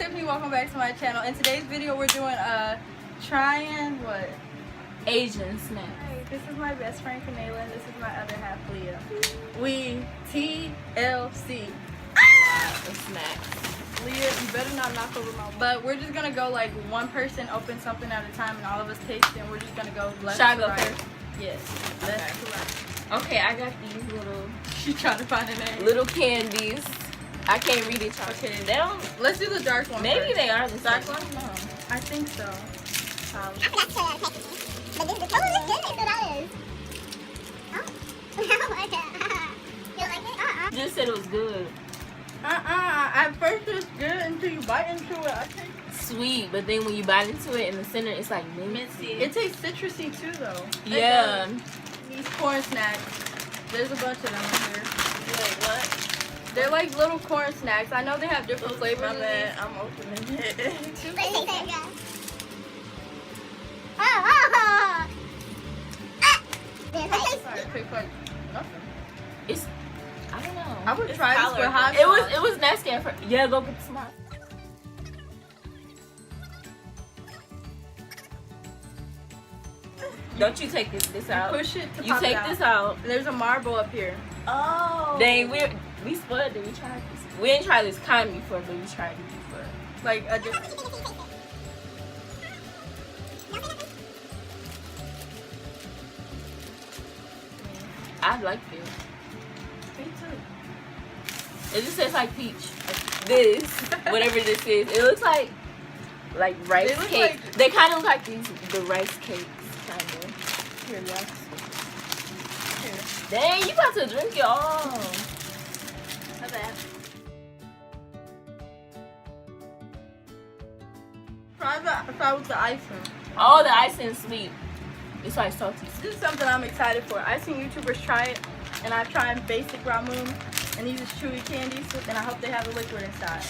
Tiffany, welcome back to my channel. In today's video we're doing trying what? Asian snack. Hey, this is my best friend Kanayla and this is my other half Leah. We TLC. The snacks. Leah, you better not knock over my. But we're just gonna go like one person open something at a time and all of us taste it and we're just gonna go left Should I to go right. first? Yes. Left to right. Okay, I got these little She's trying to find a name. little candies. I can't read it. Okay, they don't. Let's do the dark one. Maybe first. they are the Dark same. one? No. I think so. I forgot to package it. But this is goodness, so that is. Oh. I like it. You like it? You just said it was good. At first it's good until you bite into it. I think Sweet, but then when you bite into it in the center, it's like minty. it tastes citrusy too, though. Yeah. These corn snacks. There's a bunch of them in here. Wait, what? They're like little corn snacks. I know they have different flavors. My in bad. these. I'm opening it. Let's take it. Oh. There's like. Sorry, it tastes like nothing. It's. I don't know. I would It's try this with tolerable. hot sauce. It was nasty at first. Yeah, go get the smart. Don't you take this out? Push it to You pop take it out. this out. And there's a marble up here. Oh. Dang, we spoiled it. We tried this. We didn't try this kind before, but we tried it before. Like a different. I like this. Me too. It just tastes like peach. This, whatever this is, it looks like rice They look cake. like- They kind of look like the rice cakes, kind of. Here, yes. Here. Dang, you about to drink it all. My bad. Try with the icing. Oh, the icing sweet. It's like salty. This is something I'm excited for. I've seen YouTubers try it, and I've tried basic ramen, and these are chewy candies, and I hope they have a liquid inside.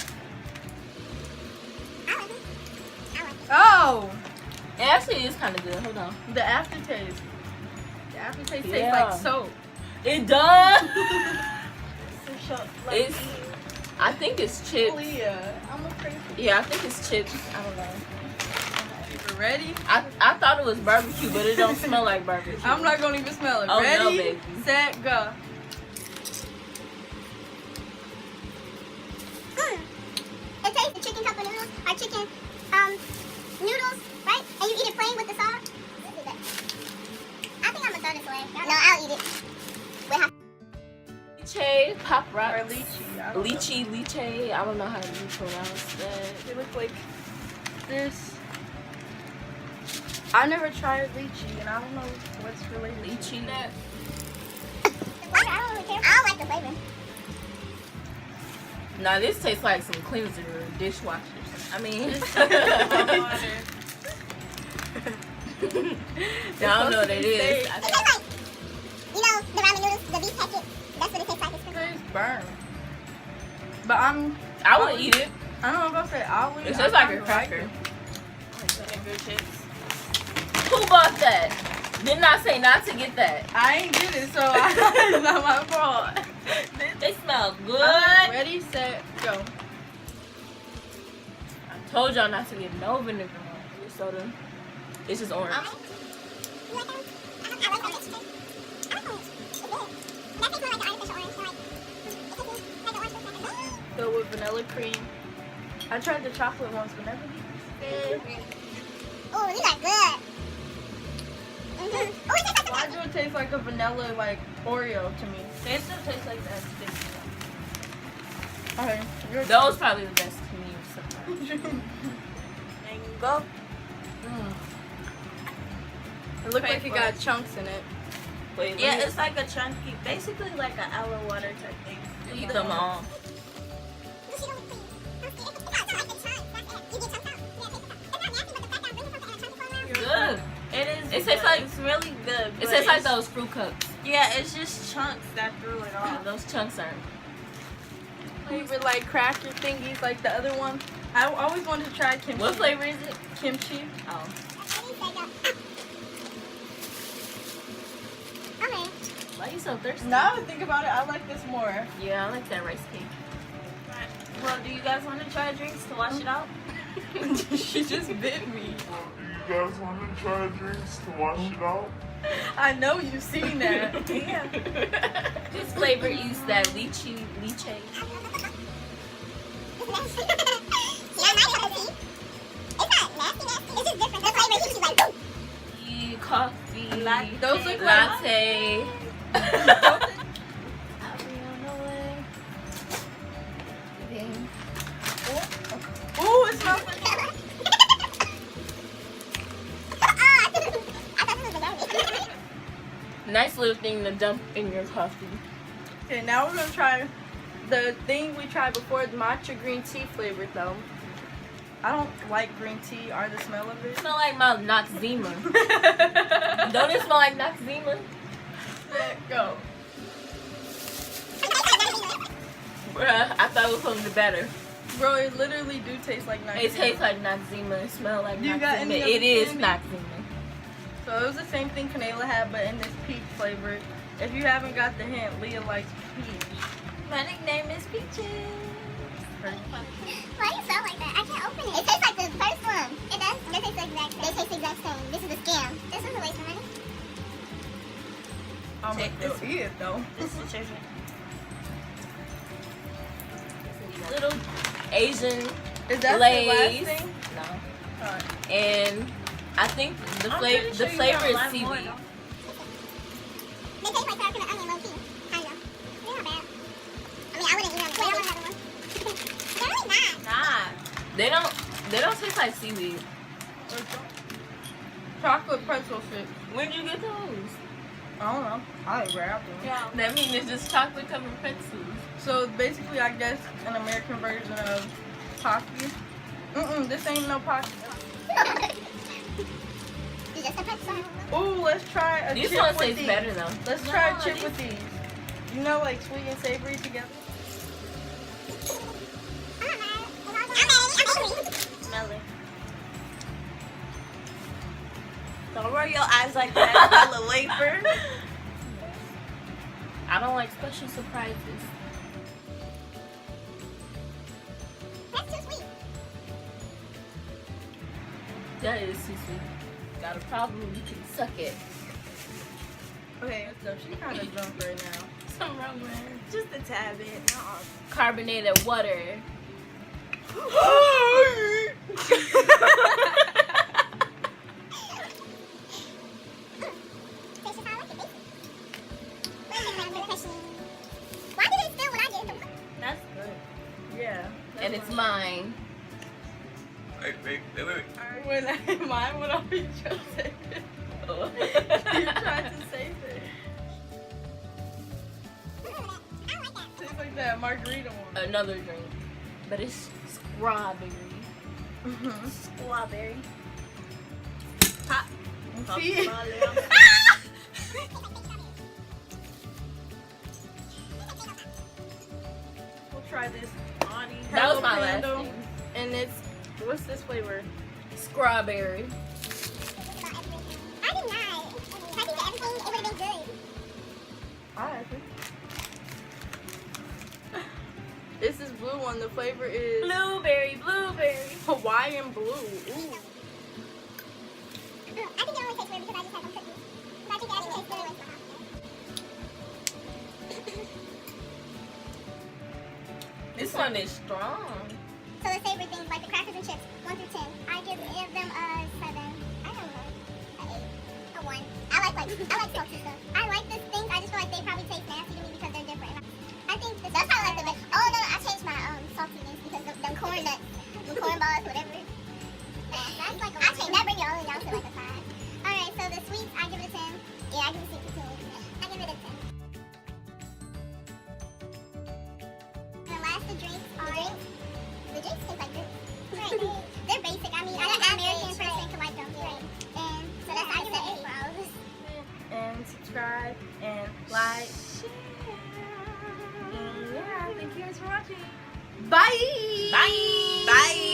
I like it. I like it. Oh! It actually is kind of good. Hold on. The aftertaste. The aftertaste tastes Yeah. like soap. It does. Like, It's. I think it's chips. Leah, I'm afraid. Yeah, I think it's chips. I don't know. You ready? I thought it was barbecue, but it don't smell like barbecue. I'm not gonna even smell it. Oh, no, Ready, baby. set, go. It tastes the chicken cup of noodles or chicken noodles, right? And you eat it plain with the sauce. I think I'm gonna throw this away. No, I'll eat it. With hot. Lychee, pop Or rocks. lychee. I don't know. Lychee. I don't know how to pronounce that. They look like this. I never tried lychee, and I don't know what's related. Lychee nut. I don't really care. I don't like the flavor. Now this tastes like some cleanser or dishwashers. I mean, I don't know what it is. It tastes like, you know, the ramen noodles, the beef packet. That's what it tastes like. It's It tastes burn. But I would eat it. I don't know if I say I would. It I tastes like a kinda cracker. it. Who bought that? Didn't I say not to get that? I ain't get it, so it's not my fault. They smell good. Ready, set, go. I told y'all not to get no vinegar on your soda. It's just orange. You like them? I like that texture. I like orange. It's good. That tastes more like the artificial orange. Like, it tastes like the orange packet. Go with vanilla cream. I tried the chocolate ones, but never did. Oh, these are good. Oh, it tastes like Why the do it taste like a vanilla, like Oreo to me? They still taste like that. Okay, you're Those probably the best to me. Sometimes. go. Mm. It looked like it got chunks in it. Wait, Yeah, it's like a chunky, basically like an aloe water type thing. eat them all. Good. It is. It tastes good. like- it's really good. It but tastes like it's- those fruit cups. Yeah, it's just chunks that threw it off. Those chunks are. Favorite like cracker thingies like the other one. I always wanted to try kimchi. What flavor is it? Kimchi. Oh. Okay. Why are you so thirsty? Now that I think about it, I like this more. Yeah, I like that rice cake. Well, do you guys want to try drinks to wash it out? She just bit me. You guys want to try drinks to wash it out? I know you've seen that. Yeah. This flavor is that lychee. See, I like how it is. It's not nasty. It's just different. The flavor hits you like boom. Coffee. Those look like latte. ooh, it smells like I thought this was banana. Nice little thing to dump in your coffee. Okay, now we're gonna try the thing we tried before, the matcha green tea flavored though. I don't like green tea or the smell of it. It smell like my Noxzema. Don't it smell like Noxzema? Go. Bruh, I thought it was something better. Bro, it literally do taste like nice. It tastes like Noxzema. It smells like You Noxzema. got any It other is candy? Noxzema. So it was the same thing Kanayla had, but in this peach flavor. If you haven't got the hint, Leah likes peach. My nickname is Peaches. Why do you sound like that? I can't open it. It tastes like the first one. It does? They taste the exact same. They taste the exact same. This is a scam. This is a waste of money. I'm Take gonna this. eat it though. This is chicken. Little Asian Is that glaze. the last thing? No. Alright. And I think the I'm flavor pretty sure you flavor got is a lot more, seaweed. though. They taste like sour cream and onion low key. Kind of. They're not bad. I mean, I wouldn't eat them. Wait, I want another one. They're really not. Nah. They don't taste like seaweed. Chocolate pretzel chips. Where'd you get those? I don't know. I grabbed them. Yeah. That means it's just chocolate covered pretzels. So basically, I guess an American version of Pocky. This ain't no Pocky. It's just a pretzel. Ooh, let's try a These chip ones with taste these. better though. Let's try No, a chip these- with these. You know, like sweet and savory together. I'm not mad. I'm angry. Smell it. Don't roll your eyes like that, little wafer. I don't like special surprises. That's too sweet. That is too sweet. Got a problem? You can suck it. Okay, so she kind of drunk right now. Something wrong with her. Just a tad bit. Not all. Carbonated water. Tastes just how I like it, basically. Why did it steal when I did it? That's good. Yeah. And it's mine. Wait. When mine would all be chosen. You tried to save it. I don't like that. Tastes like that margarita one. Another drink. But it's strawberry. Strawberry. Pop. Pop See? volume. We'll try this. Monty. That was Hello my last Pando. thing. And it's, what's this flavor? Strawberry. I did not. If I did everything, it would have been good. Alright. This is blue one. The flavor is Blueberry. Hawaiian blue. Ooh. I think it only tastes weird because I just had some cookies. If I drink it, it tastes good anyway. This one is strong. So the favorite things like the crackers and chips, 1 through 10. I give them a 7. I don't know, a 8, a 1. I like salty stuff. I like these things. I just feel like they probably taste nasty to me because they're different. I think that's how I like the best. Oh no, I changed my saltiness because the corn nuts, the corn balls, whatever. That's like I changed that. Bring it all the way down to like a 5. All right, so the sweets I give it a 10. Yeah, I give it a 6 too. I give it a 10. The last the drinks are. The drinks taste like this. Right. They're basic. I mean, an American person could like them. Right. And so that's I give it an 8 for all of us. And subscribe and like. And yeah, thank you guys for watching. Bye. Bye. Bye.